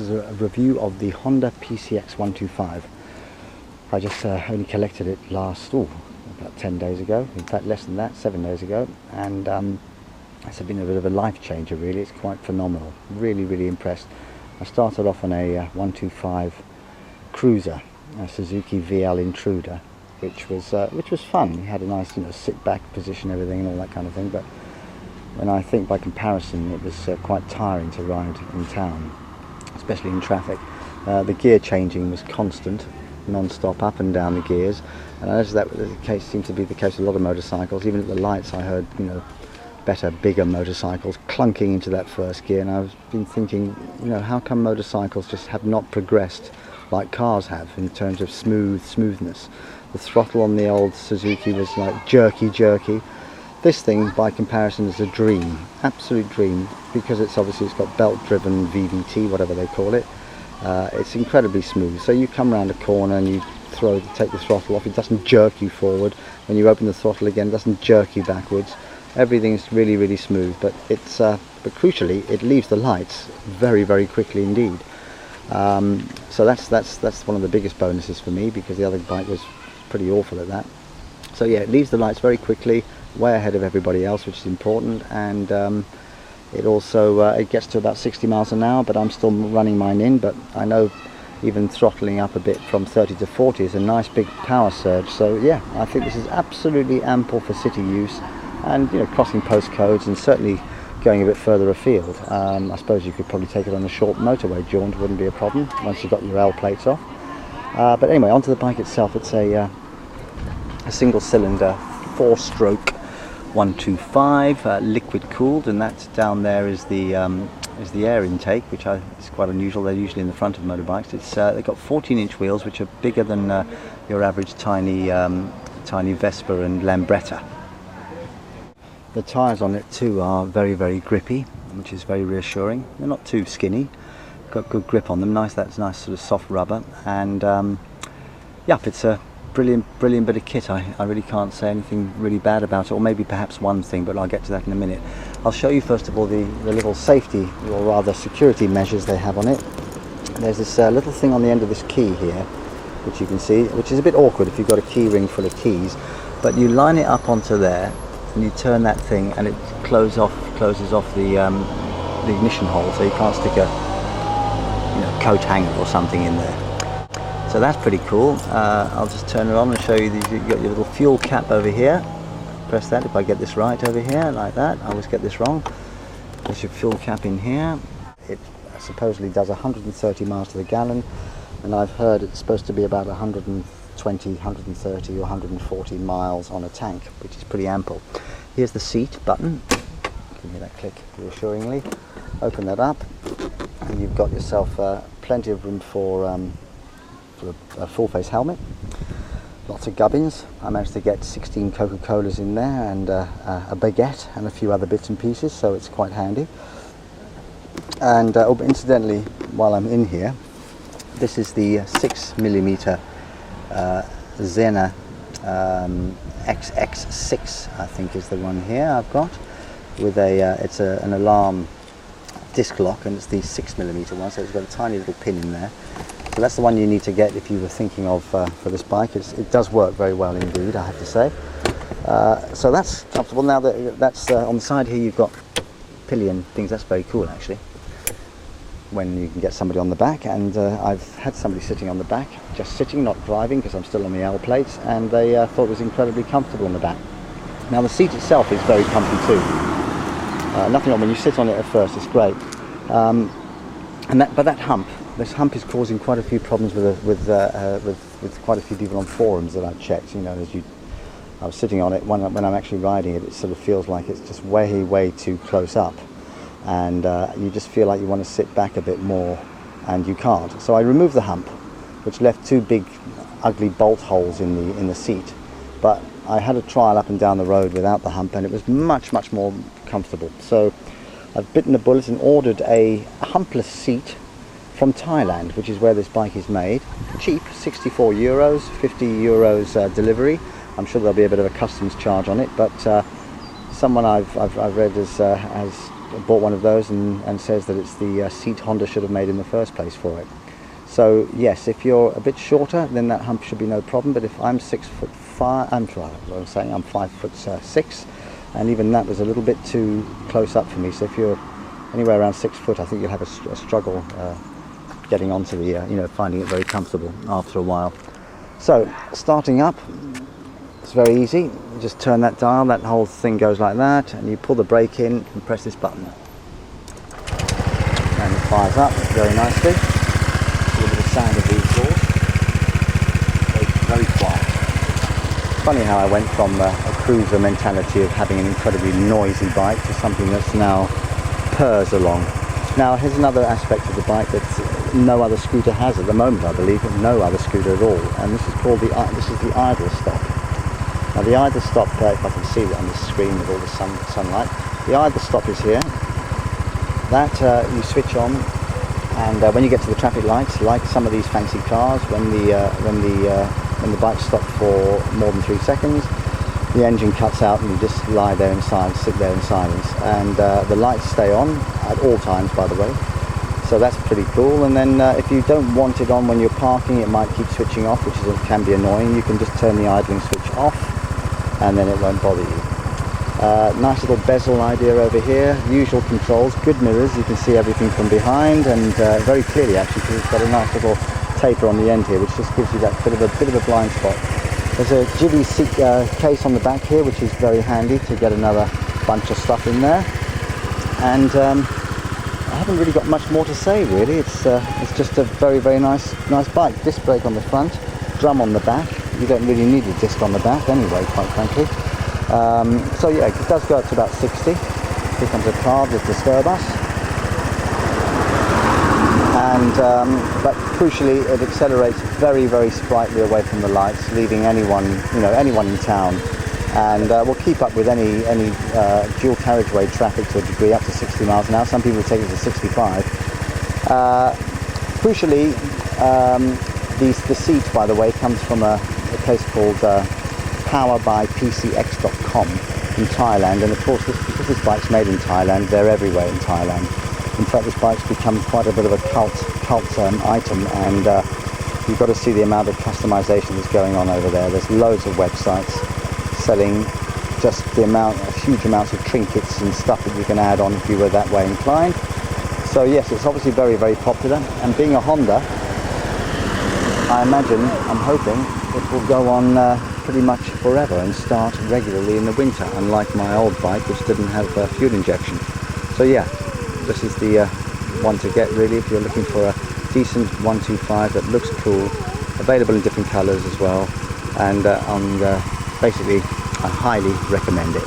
is a review of the Honda PCX 125. I just only collected it about 10 days ago, in fact less than that, 7 days ago, and it's been a bit of a life changer really. It's quite phenomenal, really impressed. I started off on a 125 Cruiser, a Suzuki VL Intruder, which was fun. You had a nice sit back position, everything and all that kind of thing, but when I think by comparison it was quite tiring to ride in town, especially in traffic. The gear changing was constant, non-stop, up and down the gears, and I noticed that seemed to be the case with a lot of motorcycles. Even at the lights I heard better, bigger motorcycles clunking into that first gear, and I've been thinking, how come motorcycles just have not progressed like cars have in terms of smoothness. The throttle on the old Suzuki was like jerky. This thing, by comparison, is a dream, absolute dream, because it's got belt-driven VVT, whatever they call it. It's incredibly smooth. So you come around a corner and you take the throttle off. It doesn't jerk you forward. When you open the throttle again, it doesn't jerk you backwards. Everything's really smooth. But but crucially, it leaves the lights very quickly indeed. So that's one of the biggest bonuses for me, because the other bike was pretty awful at that. So yeah, it leaves the lights very quickly, way ahead of everybody else, which is important, and it also it gets to about 60 miles an hour, but I'm still running mine in. But I know even throttling up a bit from 30 to 40 is a nice big power surge. So yeah, I think this is absolutely ample for city use, and crossing postcodes, and certainly going a bit further afield. I suppose you could probably take it on a short motorway jaunt, wouldn't be a problem once you've got your L plates off. But anyway, onto the bike itself. It's a single cylinder 4-stroke 125, liquid cooled, and that down there is the air intake, which is quite unusual. They're usually in the front of motorbikes. They've got 14-inch wheels, which are bigger than your average tiny Vespa and Lambretta. The tyres on it too are very grippy, which is very reassuring. They're not too skinny, got good grip on them. That's nice sort of soft rubber, and it's a brilliant bit of kit. I really can't say anything really bad about it, or maybe perhaps one thing, but I'll get to that in a minute. I'll show you first of all the little safety, or rather security measures they have on it. There's this little thing on the end of this key here, which you can see, which is a bit awkward if you've got a key ring full of keys, but you line it up onto there and you turn that thing and it closes off the ignition hole, so you can't stick a coat hanger or something in there. So that's pretty cool. I'll just turn it on and show you. You've got your little fuel cap over here. Press that if I get this right over here, like that. I always get this wrong. There's your fuel cap in here. It supposedly does 130 miles to the gallon, and I've heard it's supposed to be about 120, 130 or 140 miles on a tank, which is pretty ample. Here's the seat button. You can hear that click reassuringly. Open that up, and you've got yourself plenty of room for a full-face helmet. Lots of gubbins. I managed to get 16 Coca-Colas in there, and a baguette and a few other bits and pieces, so it's quite handy. And incidentally, while I'm in here, this is the 6mm Xena XX6, I think is the one here I've got, with it's an alarm disc lock, and it's the 6mm one, so it's got a tiny little pin in there. So that's the one you need to get if you were thinking of for this bike. It does work very well indeed, I have to say. So that's comfortable. Now that's on the side here, you've got pillion things. That's very cool actually, when you can get somebody on the back, and I've had somebody sitting on the back, just sitting, not driving, because I'm still on the L plates, and they thought it was incredibly comfortable on the back. Now the seat itself is very comfy too. Nothing wrong when you sit on it at first, it's great. But that hump, this hump is causing quite a few problems with quite a few people on forums that I've checked. I was sitting on it when I'm actually riding it. It sort of feels like it's just way too close up, and you just feel like you want to sit back a bit more, and you can't. So I removed the hump, which left two big, ugly bolt holes in the seat. But I had a trial up and down the road without the hump, and it was much more comfortable. So I've bitten the bullet and ordered a humpless seat from Thailand, which is where this bike is made. Cheap, 64 euros, 50 euros delivery. I'm sure there'll be a bit of a customs charge on it, but someone I've read has bought one of those and says that it's the seat Honda should have made in the first place for it. So yes, if you're a bit shorter, then that hump should be no problem. But if I'm 6'5", I'm 5'6", and even that was a little bit too close up for me. So if you're anywhere around 6 foot, I think you'll have a struggle getting onto the, finding it very comfortable after a while. So starting up, it's very easy. You just turn that dial, that whole thing goes like that, and you pull the brake in and press this button, and it fires up very nicely. A little bit of sound of the exhaust. Very quiet. Funny how I went from a cruiser mentality of having an incredibly noisy bike to something that's now purrs along. Now here's another aspect of the bike that no other scooter has at the moment, I believe, no other scooter at all, and this is called the idle stop. Now the idle stop, if I can see it on the screen with all the sunlight, the idle stop is here. That you switch on, and when you get to the traffic lights, like some of these fancy cars, when the bike stops for more than 3 seconds, the engine cuts out and you just lie there in silence, sit there in silence, and the lights stay on at all times, by the way. So that's pretty cool. And then if you don't want it on when you're parking, it might keep switching off, which can be annoying. You can just turn the idling switch off, and then it won't bother you. Nice little bezel idea over here. Usual controls, good mirrors. You can see everything from behind, and very clearly actually, because it's got a nice little taper on the end here, which just gives you that bit of a blind spot. There's a jibby seat case on the back here, which is very handy to get another bunch of stuff in there. And I haven't really got much more to say really. It's just a very nice bike. Disc brake on the front, drum on the back. You don't really need a disc on the back anyway, quite frankly. So yeah, it does go up to about 60. Here comes a car with disturb us. And but crucially, it accelerates very sprightly away from the lights, leaving anyone in town, and will keep up with any dual carriageway traffic to a degree, up to 60 miles an hour. Some people take it to 65. Crucially, the seat, by the way, comes from a place called powerbypcx.com in Thailand, and of course, because this bike's made in Thailand, they're everywhere in Thailand. In fact, this bike's become quite a bit of a cult item, and you've got to see the amount of customization that's going on over there. There's loads of websites selling just huge amounts of trinkets and stuff that you can add on if you were that way inclined. So yes, it's obviously very popular, and being a Honda, I'm hoping it will go on pretty much forever and start regularly in the winter, unlike my old bike, which didn't have fuel injection. So yeah, this is the one to get really if you're looking for a decent 125 that looks cool, available in different colors as well, and basically I highly recommend it.